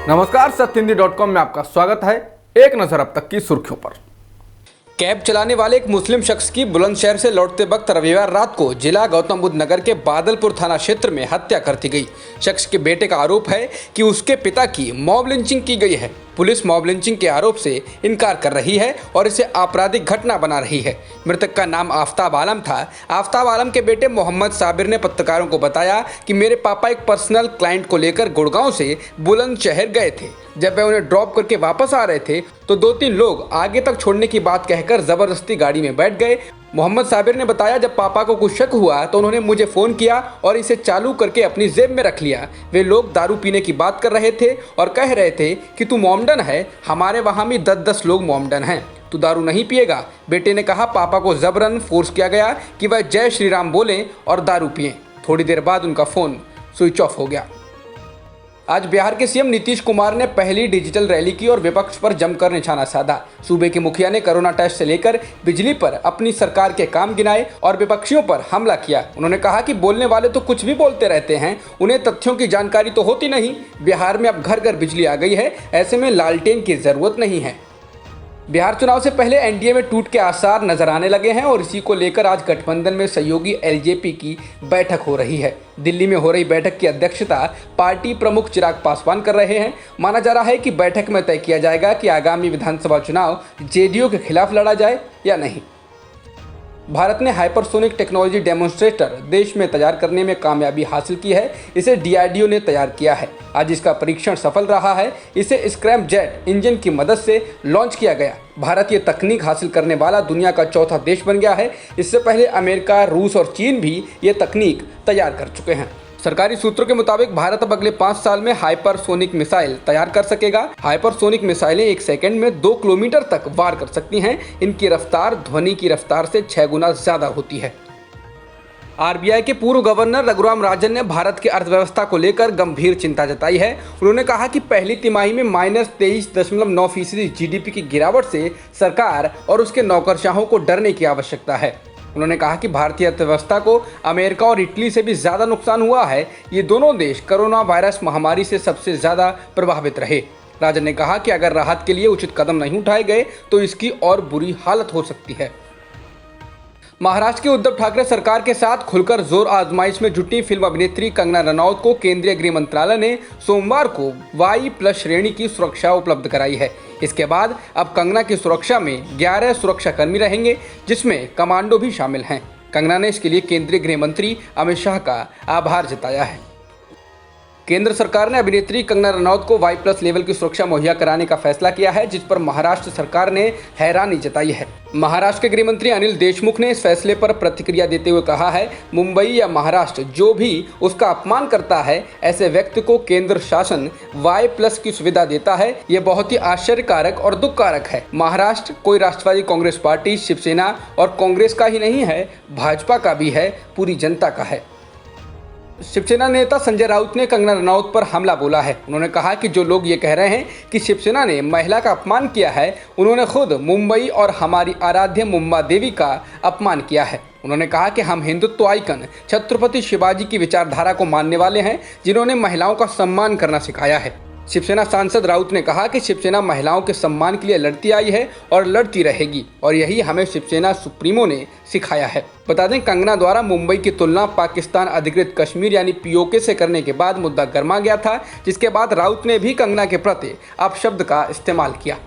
नमस्कार, सत्यहिंदी.com में आपका स्वागत है। एक नजर अब तक की सुर्खियों पर। कैब चलाने वाले एक मुस्लिम शख्स की बुलंदशहर से लौटते वक्त रविवार रात को जिला गौतम बुद्ध नगर के बादलपुर थाना क्षेत्र में हत्या कर दी गई। शख्स के बेटे का आरोप है कि उसके पिता की मॉब लिंचिंग की गई है। पुलिस मॉब लिंचिंग के आरोप से इनकार कर रही है और इसे आपराधिक घटना बना रही है। मृतक का नाम आफ्ताब आलम था। आफ्ताब आलम के बेटे मोहम्मद साबिर ने पत्रकारों को बताया कि मेरे पापा एक पर्सनल क्लाइंट को लेकर गुड़गांव से बुलंदशहर गए थे। जब वे उन्हें ड्रॉप करके वापस आ रहे थे तो 2-3 लोग आगे तक छोड़ने की बात कहकर जबरदस्ती गाड़ी में बैठ गए। मोहम्मद साबिर ने बताया, जब पापा को कुछ शक हुआ तो उन्होंने मुझे फ़ोन किया और इसे चालू करके अपनी जेब में रख लिया। वे लोग दारू पीने की बात कर रहे थे और कह रहे थे कि तू मोमडन है, हमारे वहाँ भी 10-10 लोग मोमडन हैं, तू दारू नहीं पिएगा। बेटे ने कहा, पापा को जबरन फोर्स किया गया कि वह जय श्री राम बोलें और दारू पिएं। थोड़ी देर बाद उनका फ़ोन स्विच ऑफ हो गया। आज बिहार के सीएम नीतीश कुमार ने पहली डिजिटल रैली की और विपक्ष पर जमकर निशाना साधा। सूबे के मुखिया ने कोरोना टेस्ट से लेकर बिजली पर अपनी सरकार के काम गिनाए और विपक्षियों पर हमला किया। उन्होंने कहा कि बोलने वाले तो कुछ भी बोलते रहते हैं, उन्हें तथ्यों की जानकारी तो होती नहीं। बिहार में अब घर घर बिजली आ गई है, ऐसे में लालटेन की जरूरत नहीं है। बिहार चुनाव से पहले एनडीए में टूट के आसार नजर आने लगे हैं और इसी को लेकर आज गठबंधन में सहयोगी एलजेपी की बैठक हो रही है। दिल्ली में हो रही बैठक की अध्यक्षता पार्टी प्रमुख चिराग पासवान कर रहे हैं। माना जा रहा है कि बैठक में तय किया जाएगा कि आगामी विधानसभा चुनाव जेडीयू के खिलाफ लड़ा जाए या नहीं। भारत ने हाइपरसोनिक टेक्नोलॉजी डेमोन्स्ट्रेटर देश में तैयार करने में कामयाबी हासिल की है। इसे डीआरडीओ ने तैयार किया है। आज इसका परीक्षण सफल रहा है। इसे स्क्रैम जेट इंजन की मदद से लॉन्च किया गया। भारत ये तकनीक हासिल करने वाला दुनिया का चौथा देश बन गया है। इससे पहले अमेरिका, रूस और चीन भी ये तकनीक तैयार कर चुके हैं। सरकारी सूत्रों के मुताबिक भारत अब अगले 5 साल में हाइपरसोनिक मिसाइल तैयार कर सकेगा। हाइपरसोनिक मिसाइलें 1 सेकंड में 2 किलोमीटर तक वार कर सकती हैं। इनकी रफ्तार ध्वनि की रफ्तार से 6 गुना ज्यादा होती है। आरबीआई के पूर्व गवर्नर रघुराम राजन ने भारत की अर्थव्यवस्था को लेकर गंभीर चिंता जताई है। उन्होंने कहा कि पहली तिमाही में -23.9% जीडीपी की गिरावट से सरकार और उसके नौकरशाहों को डरने की आवश्यकता है। उन्होंने कहा कि भारतीय अर्थव्यवस्था को अमेरिका और इटली से भी ज़्यादा नुकसान हुआ है। ये दोनों देश कोरोना वायरस महामारी से सबसे ज़्यादा प्रभावित रहे। राजन ने कहा कि अगर राहत के लिए उचित कदम नहीं उठाए गए तो इसकी और बुरी हालत हो सकती है। महाराष्ट्र के उद्धव ठाकरे सरकार के साथ खुलकर जोर आजमाइश में जुटी फिल्म अभिनेत्री कंगना रनौत को केंद्रीय गृह मंत्रालय ने सोमवार को Y+ श्रेणी की सुरक्षा उपलब्ध कराई है। इसके बाद अब कंगना की सुरक्षा में 11 सुरक्षाकर्मी रहेंगे, जिसमें कमांडो भी शामिल हैं। कंगना ने इसके लिए केंद्रीय गृह मंत्री अमित शाह का आभार जताया है। केंद्र सरकार ने अभिनेत्री कंगना रनौत को Y+ लेवल की सुरक्षा मुहैया कराने का फैसला किया है, जिस पर महाराष्ट्र सरकार ने हैरानी जताई है। महाराष्ट्र के गृह मंत्री अनिल देशमुख ने इस फैसले पर प्रतिक्रिया देते हुए कहा है, मुंबई या महाराष्ट्र जो भी उसका अपमान करता है, ऐसे व्यक्ति को केंद्र शासन Y+ की सुविधा देता है। ये बहुत ही आश्चर्यकारक और दुखकारक है। महाराष्ट्र कोई राष्ट्रवादी कांग्रेस पार्टी, शिवसेना और कांग्रेस का ही नहीं है, भाजपा का भी है, पूरी जनता का है। शिवसेना नेता संजय राउत ने कंगना रनौत पर हमला बोला है। उन्होंने कहा कि जो लोग ये कह रहे हैं कि शिवसेना ने महिला का अपमान किया है, उन्होंने खुद मुंबई और हमारी आराध्य मुंबा देवी का अपमान किया है। उन्होंने कहा कि हम हिंदुत्व आइकन छत्रपति शिवाजी की विचारधारा को मानने वाले हैं, जिन्होंने महिलाओं का सम्मान करना सिखाया है। शिवसेना सांसद राउत ने कहा कि शिवसेना महिलाओं के सम्मान के लिए लड़ती आई है और लड़ती रहेगी और यही हमें शिवसेना सुप्रीमो ने सिखाया है। बता दें, कंगना द्वारा मुंबई की तुलना पाकिस्तान अधिकृत कश्मीर यानी पीओके से करने के बाद मुद्दा गर्मा गया था, जिसके बाद राउत ने भी कंगना के प्रति अपशब्द का इस्तेमाल किया।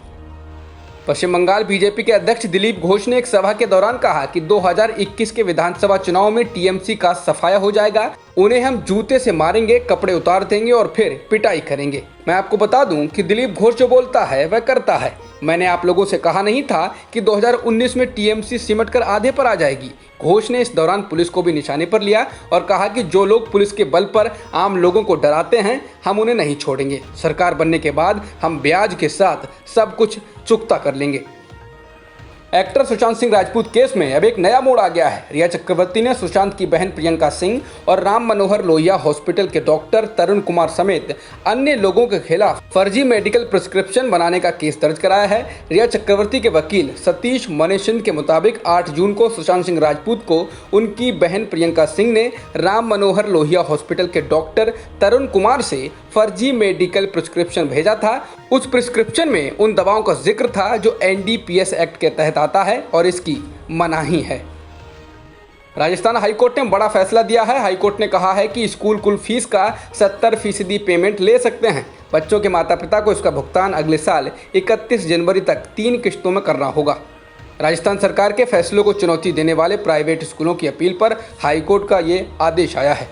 पश्चिम बंगाल बीजेपी के अध्यक्ष दिलीप घोष ने एक सभा के दौरान कहा कि 2021 के विधानसभा चुनाव में टीएमसी का सफाया हो जाएगा। उन्हें हम जूते से मारेंगे, कपड़े उतार देंगे और फिर पिटाई करेंगे। मैं आपको बता दूं कि दिलीप घोष जो बोलता है वह करता है। मैंने आप लोगों से कहा नहीं था कि 2019 में टीएमसी सिमट कर आधे पर आ जाएगी। घोष ने इस दौरान पुलिस को भी निशाने पर लिया और कहा कि जो लोग पुलिस के बल पर आम लोगों को डराते हैं, हम उन्हें नहीं छोड़ेंगे। सरकार बनने के बाद हम ब्याज के साथ सब कुछ चुकता कर लेंगे। एक्टर सुशांत सिंह राजपूत केस में अब एक नया मोड़ आ गया है। रिया चक्रवर्ती ने सुशांत की बहन प्रियंका सिंह और राम मनोहर लोहिया हॉस्पिटल के डॉक्टर तरुण कुमार समेत अन्य लोगों के खिलाफ फर्जी मेडिकल प्रिस्क्रिप्शन बनाने का केस दर्ज कराया है। रिया चक्रवर्ती के वकील सतीश मनेशिंद के मुताबिक 8 जून को सुशांत सिंह राजपूत को उनकी बहन प्रियंका सिंह ने राम मनोहर लोहिया हॉस्पिटल के डॉक्टर तरुण कुमार से फर्जी मेडिकल प्रिस्क्रिप्शन भेजा था। उस प्रिस्क्रिप्शन में उन दवाओं का जिक्र था जो NDPS एक्ट के तहत आता है और इसकी मनाही है। राजस्थान हाईकोर्ट ने बड़ा फैसला दिया है। हाईकोर्ट ने कहा है कि स्कूल कुल फीस का 70% पेमेंट ले सकते हैं। बच्चों के माता पिता को इसका भुगतान अगले साल 31 जनवरी तक 3 किश्तों में करना होगा। राजस्थान सरकार के फैसलों को चुनौती देने वाले प्राइवेट स्कूलों की अपील पर हाईकोर्ट का ये आदेश आया है।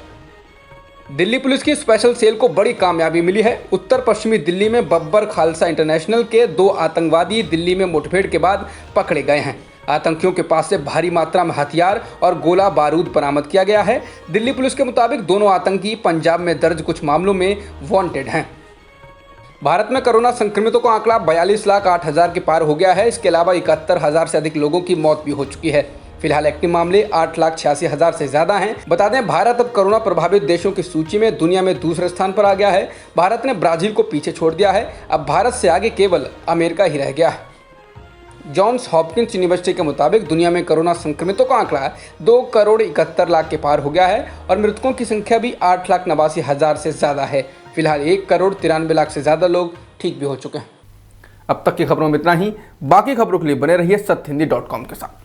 दिल्ली पुलिस की स्पेशल सेल को बड़ी कामयाबी मिली है। उत्तर पश्चिमी दिल्ली में बब्बर खालसा इंटरनेशनल के 2 आतंकवादी दिल्ली में मुठभेड़ के बाद पकड़े गए हैं। आतंकियों के पास से भारी मात्रा में हथियार और गोला बारूद बरामद किया गया है। दिल्ली पुलिस के मुताबिक दोनों आतंकी पंजाब में दर्ज कुछ मामलों में वांटेड हैं। भारत में कोरोना संक्रमितों का आंकड़ा 42,08,000 के पार हो गया है। इसके अलावा 71,000 से अधिक लोगों की मौत भी हो चुकी है। फिलहाल एक्टिव मामले 8,86,000 से ज्यादा हैं। बता दें, भारत अब कोरोना प्रभावित देशों की सूची में दुनिया में दूसरे स्थान पर आ गया है। भारत ने ब्राजील को पीछे छोड़ दिया है। अब भारत से आगे केवल अमेरिका ही रह गया है। जॉन्स हॉपकिंस यूनिवर्सिटी के मुताबिक दुनिया में कोरोना संक्रमितों का आंकड़ा 2,71,00,000 के पार हो गया है और मृतकों की संख्या भी 8,89,000 से ज्यादा है। फिलहाल 1,93,00,000 से ज्यादा लोग ठीक भी हो चुके हैं। अब तक की खबरों में इतना ही। बाकी खबरों के लिए बने रहिए सत्यहिंदी.com के साथ।